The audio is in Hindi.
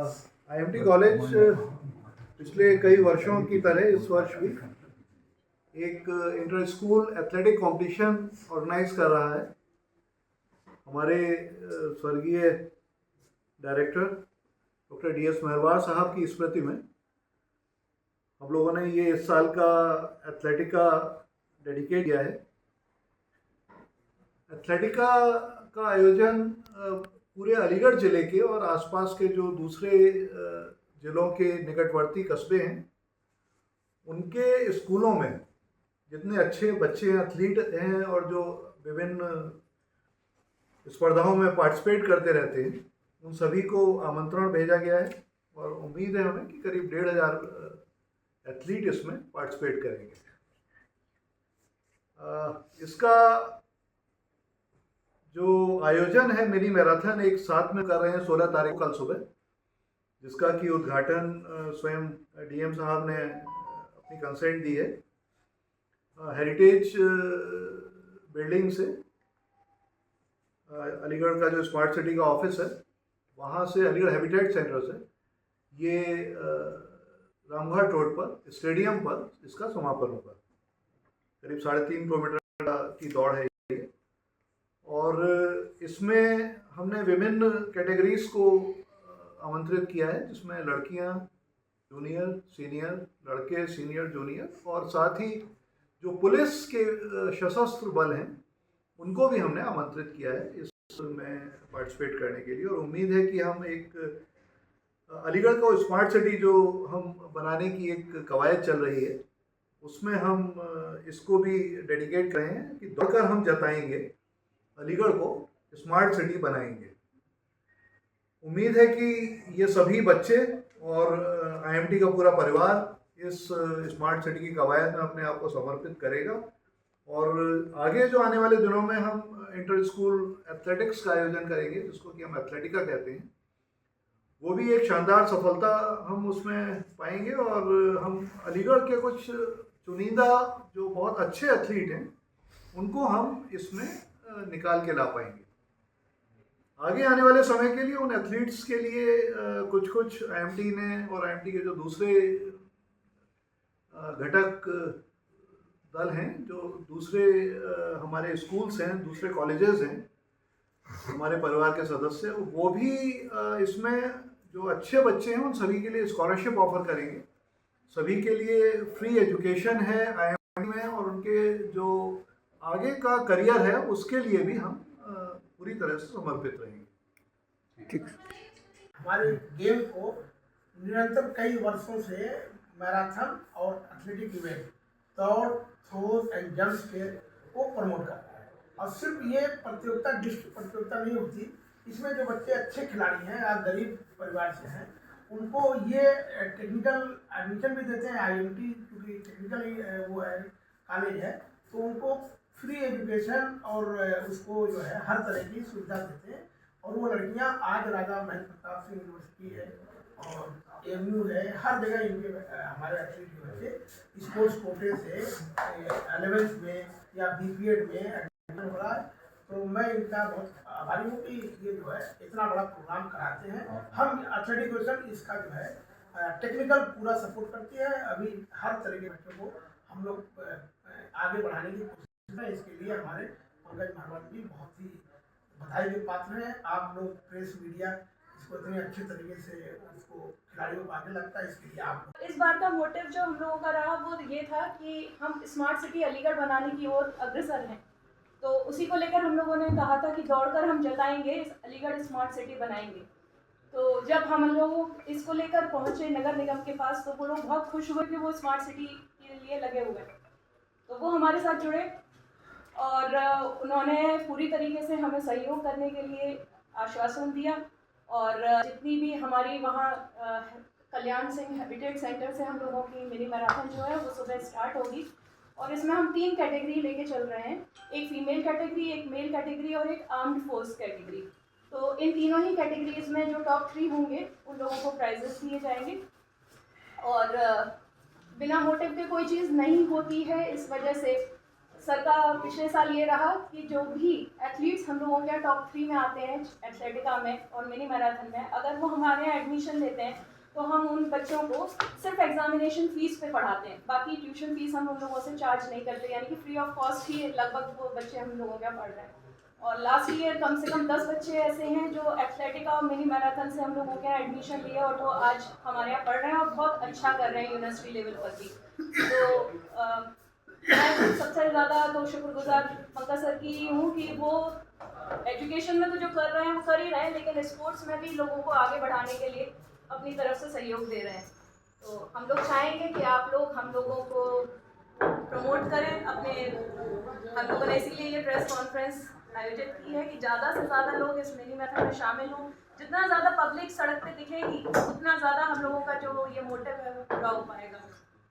आईएमटी कॉलेज पिछले कई वर्षों की तरह इस वर्ष भी एक inter school athletic competition organise कर रहा है। हमारे स्वर्गीय डायरेक्टर डॉक्टर DS मेहरबार साहब की स्मृति में हम लोगों ने ये इस साल का एथलेटिका डेडिकेट किया है। एथलेटिका का आयोजन पूरे अलीगढ़ ज़िले के और आसपास के जो दूसरे ज़िलों के निकटवर्ती कस्बे हैं उनके स्कूलों में जितने अच्छे बच्चे एथलीट हैं और जो विभिन्न स्पर्धाओं में पार्टिसिपेट करते रहते हैं उन सभी को आमंत्रण भेजा गया है और उम्मीद है हमें कि करीब 1,500 एथलीट इसमें पार्टिसिपेट करेंगे। इसका जो आयोजन है मिनी मैराथन एक साथ में कर रहे हैं 16 तारीख कल सुबह, जिसका कि उद्घाटन स्वयं DM साहब ने अपनी कंसेंट दी है। हेरिटेज बिल्डिंग से अलीगढ़ का जो स्मार्ट सिटी का ऑफिस है वहाँ से अलीगढ़ हैबिटेट सेंटर से ये रामघाट रोड पर स्टेडियम पर इसका समापन होगा। करीब 3.5 किलोमीटर की दौड़ है ये और इसमें हमने विभिन्न कैटेगरीज को आमंत्रित किया है, जिसमें लड़कियां जूनियर सीनियर, लड़के सीनियर जूनियर और साथ ही जो पुलिस के सशस्त्र बल हैं उनको भी हमने आमंत्रित किया है इसमें पार्टिसिपेट करने के लिए। और उम्मीद है कि हम एक अलीगढ़ को स्मार्ट सिटी जो हम बनाने की एक कवायद चल रही है उसमें हम इसको भी डेडिकेट करें हैं कि दौड़कर हम जताएंगे, अलीगढ़ को स्मार्ट सिटी बनाएंगे। उम्मीद है कि ये सभी बच्चे और IMT का पूरा परिवार इस स्मार्ट सिटी की कवायद में अपने आप को समर्पित करेगा और आगे जो आने वाले दिनों में हम इंटर स्कूल एथलेटिक्स का आयोजन करेंगे, जिसको कि हम एथलेटिका कहते हैं। वो भी एक शानदार सफलता हम उसमें पाएंगे और हम अलीगढ़ के कुछ चुनिंदा जो बहुत अच्छे एथलीट हैं उनको हम इसमें निकाल के ला पाएंगे। आगे आने वाले समय के लिए उन एथलीट्स के लिए कुछ IMT ने और IMT के जो दूसरे घटक दल हैं, जो दूसरे हमारे स्कूल्स हैं, दूसरे कॉलेजेस हैं, हमारे परिवार के सदस्य, वो भी इसमें जो अच्छे बच्चे हैं उन सभी के लिए स्कॉलरशिप ऑफर करेंगे। सभी के लिए फ्री एजुकेशन है IMT में और उनके जो आगे का करियर है उसके लिए भी हम पूरी तरह से समर्पित रहेंगे। ठीक। हमारे गेम को निरंतर कई वर्षों से मैराथन और एथलेटिक इवेंट, दौड़, थ्रोज एंड जंप्स के को प्रमोट करता है। और सिर्फ ये प्रतियोगिता डिस्ट्रिक्ट प्रतियोगिता नहीं होती, इसमें जो बच्चे अच्छे खिलाड़ी हैं या गरीब परिवार से हैं उनको ये टेक्निकल एडमिशन भी देते हैं। IMT क्योंकि टेक्निकल वो है कॉलेज है, तो उनको फ्री एजुकेशन और उसको जो है हर तरह की सुविधा देते हैं। और वो लड़कियां आज राजा महल प्रताप सिंह यूनिवर्सिटी है और AMU है, हर जगह इनके हमारे एथलीट के बच्चे स्पोर्ट्स कोटे से 11th में या BPED में एडमिशन हो रहा है। तो मैं इनका बहुत आभारी हूँ कि ये जो है इतना बड़ा प्रोग्राम कराते हैं। हम एथलेटिक इसका जो है टेक्निकल पूरा सपोर्ट करती है। अभी हर तरह के बच्चों को हम लोग आगे बढ़ाने की कोशिश है। इसके लिए हमारे पंकज महाराज जी बहुत ही बधाई के पात्र हैं। आप लोग प्रेस मीडिया इसको इतने अच्छे तरीके से उसको खिलाड़ियों को आगे लगता है, इसके लिए आप इस बार का मोटिव जो हम लोगों का रहा वो ये था कि हम स्मार्ट सिटी अलीगढ़ बनाने की ओर अग्रसर हैं। तो उसी को लेकर हम लोगों ने कहा था कि दौड़कर हम जताएंगे, इस अलीगढ़ स्मार्ट सिटी बनाएंगे। तो जब हम लोग इसको लेकर पहुंचे नगर निगम के पास तो वो लोग बहुत खुश हुए कि वो स्मार्ट सिटी के लिए लगे हुए, तो वो हमारे साथ जुड़े और उन्होंने पूरी तरीके से हमें सहयोग करने के लिए आश्वासन दिया। और जितनी भी हमारी वहाँ कल्याण सिंह हैबिटेट सेंटर से हम लोगों की मिनी मैराथन जो है वो सुबह स्टार्ट होगी और इसमें हम 3 कैटेगरी लेके चल रहे हैं, एक फीमेल कैटेगरी, एक मेल कैटेगरी और एक आर्म्ड फोर्स कैटेगरी। तो इन तीनों ही कैटेगरीज में जो टॉप 3 होंगे उन लोगों को प्राइजेस दिए जाएंगे। और बिना मोटिव के कोई चीज़ नहीं होती है, इस वजह से सर का पिछले साल ये रहा कि जो भी एथलीट्स हम लोगों के टॉप 3 में आते हैं एथलेटिका में और मिनी मैराथन में, अगर वो हमारे यहाँ एडमिशन लेते हैं तो हम उन बच्चों को सिर्फ एग्जामिनेशन फीस पे पढ़ाते हैं, बाकी ट्यूशन फीस हम उन लोगों से चार्ज नहीं करते, यानी कि फ्री ऑफ कॉस्ट ही लगभग वो बच्चे हम लोगों के पढ़ रहे हैं। और लास्ट ईयर कम से कम 10 बच्चे ऐसे हैं जो एथलेटिका और मिनी मैराथन से हम लोगों के यहाँ एडमिशन लिए और वो आज हमारे यहाँ पढ़ रहे हैं और बहुत अच्छा कर रहे हैं यूनिवर्सिटी लेवल पर भी। तो मैं सबसे ज़्यादा तो शुक्रगुजार पंकज सर की हूँ कि वो एजुकेशन में तो जो कर रहे हैं वो कर ही रहे हैं, लेकिन स्पोर्ट्स में भी लोगों को आगे बढ़ाने के लिए अपनी तरफ से सहयोग दे रहे हैं। तो हम लोग चाहेंगे कि आप लोग हम लोगों को प्रमोट करें अपने। हम लोगों ने इसीलिए ये प्रेस कॉन्फ्रेंस आयोजित की है कि ज़्यादा से ज़्यादा लोग इस मिनी मैराथन में शामिल हों। जितना ज़्यादा पब्लिक सड़क पे दिखेगी उतना ज़्यादा हम लोगों का जो ये मोटिव है वो पूरा हो पाएगा।